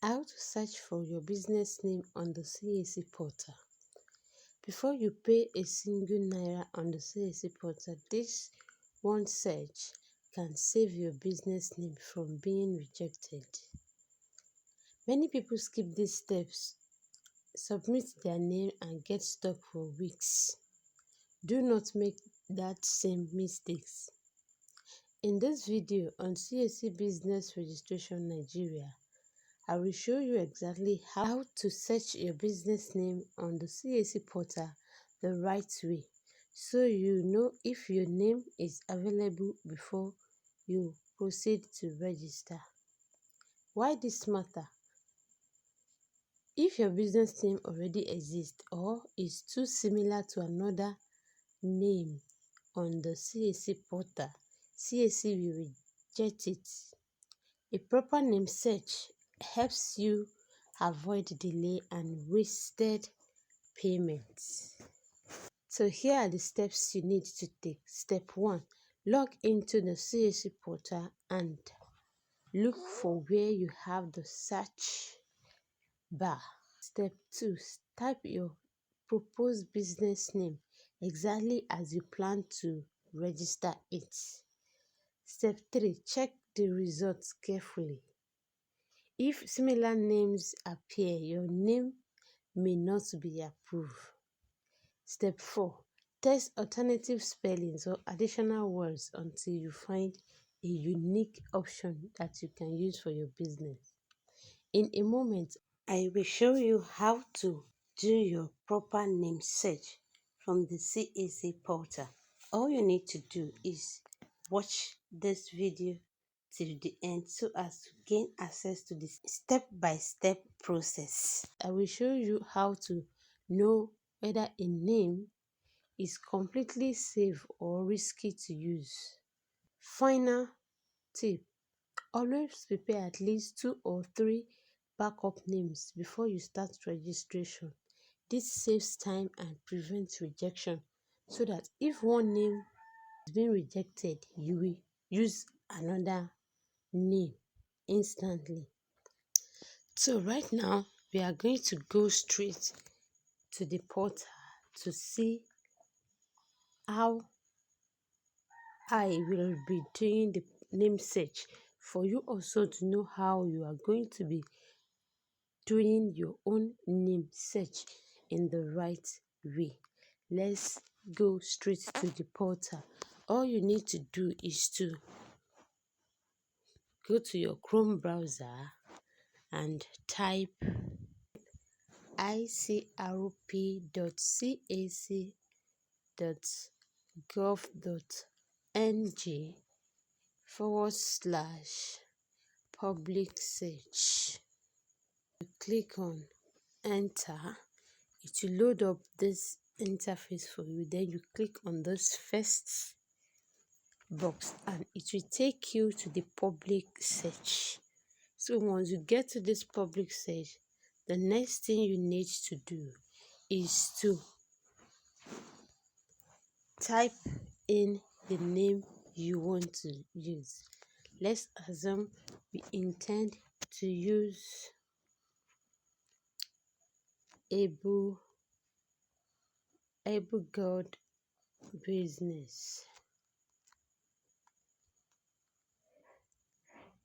How to search for your business name on the CAC portal. Before you pay a single naira on the CAC portal, this one search can save your business name from being rejected. Many people skip these steps, submit their name and get stuck for weeks. Do not make that same mistakes. In this video on CAC Business Registration Nigeria, I will show you exactly how to search your business name on the CAC portal the right way, so you know if your name is available before you proceed to register. Why this matter? If your business name already exists or is too similar to another name on the CAC portal, CAC will reject it. A proper name search helps you avoid delay and wasted payments. So here are the steps you need to take. Step 1. Log into the CAC portal and look for where you have the search bar. Step 2. Type your proposed business name exactly as you plan to register it. Step 3. Check the results carefully. If similar names appear, your name may not be approved. Step 4. Test alternative spellings or additional words until you find a unique option that you can use for your business. In a moment, I will show you how to do your proper name search from the CAC portal. All you need to do is watch this video till the end so as to gain access to this step-by-step process. I will show you how to know whether a name is completely safe or risky to use. Final tip: always prepare at least 2 or 3 backup names before you start registration. This saves time and prevents rejection, so that if one name is being rejected, you will use another name instantly. So right now, we are going to go straight to the portal to see how I will be doing the name search, for you also to know how you are going to be doing your own name search in the right way. Let's go straight to the portal. All you need to do is to go to your Chrome browser and type icrp.cac.gov.ng/public search. You click on enter. It will load up this interface for you. Then you click on this first box and it will take you to the public search. So once you get to this public search, the next thing you need to do is to type in the name you want to use. Let's assume we intend to use Able God Business.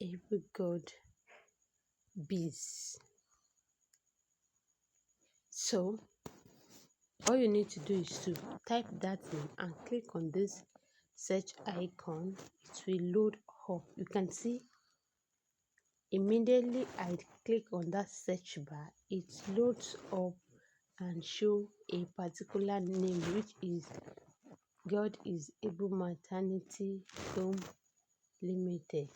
Able God Biz. So all you need to do is to type that name and click on this search icon. It will load up. You can see immediately I click on that search bar, it loads up and show a particular name, which is God is Able Maternity Home Limited,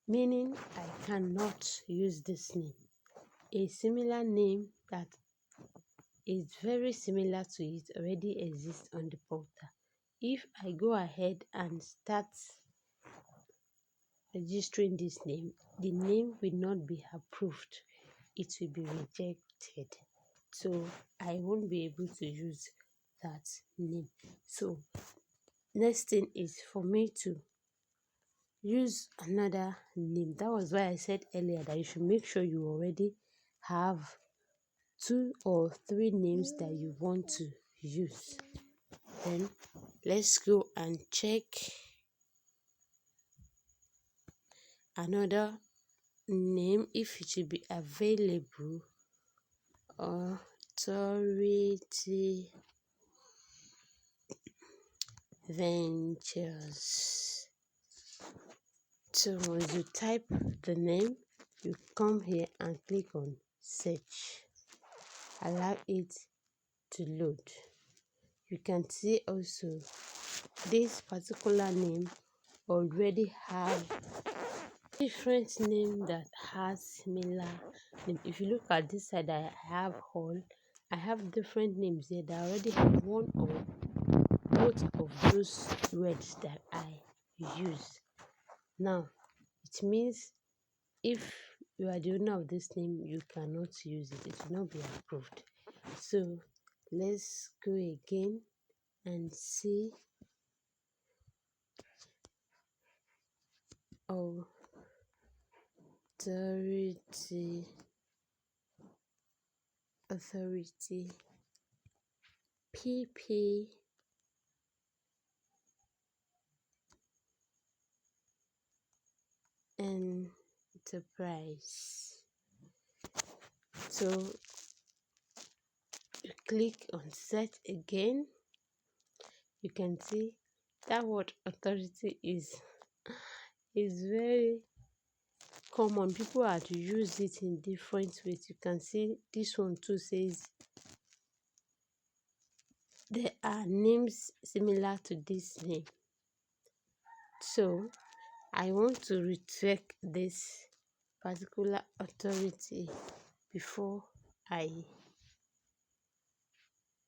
meaning I cannot use this name. A similar name that is very similar to it already exists on the portal. If I go ahead and start registering this name, the name will not be approved. It will be rejected. So I won't be able to use that name. So next thing is for me to use another name. That was why I said earlier that you should make sure you already have 2 or 3 names that you want to use. Then let's go and check another name if it should be available. Authority Ventures. So once you type the name, you come here and click on search. Allow it to load. You can see also this particular name already have different name that has similar name. If you look at this side, I have all. I have different names here that already have one or both of those words that I use. Now, it means if you are the owner of this name, you cannot use it. It will not be approved. So let's go again and see authority PP enterprise. So you click on search again. You can see that word authority is very common. People are to use it in different ways. You can see this one too says there are names similar to this name. So I want to recheck this particular authority before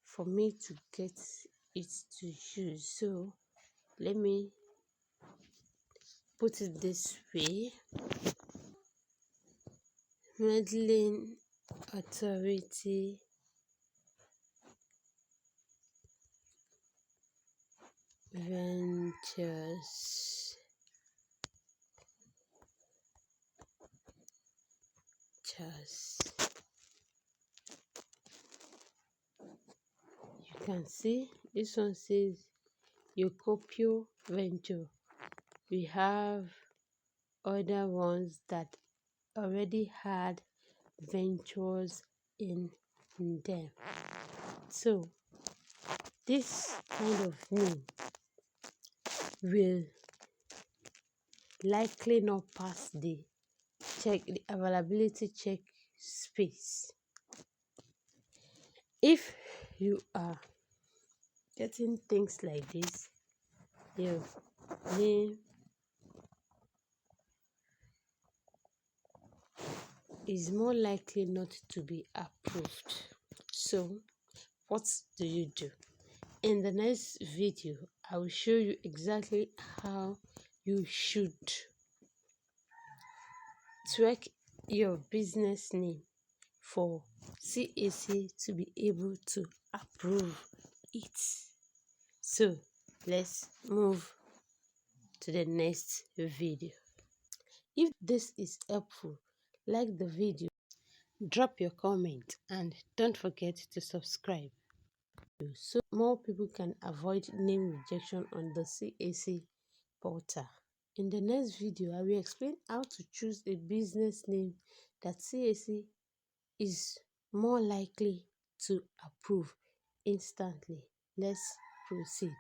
for me to get it to use. So let me put it this way. Meddling authority ventures you can see this one says Yokopio Venture. We have other ones that already had ventures in them. So this kind of name will likely not pass the availability check space. If you are getting things like this, your name is more likely not to be approved. So what do you do? In the next video, I will show you exactly how you should track your business name for CAC to be able to approve it. So let's move to the next video. If this is helpful, like the video, drop your comment, and don't forget to subscribe so more people can avoid name rejection on the CAC portal. In the next video, I will explain how to choose a business name that CAC is more likely to approve instantly. Let's proceed.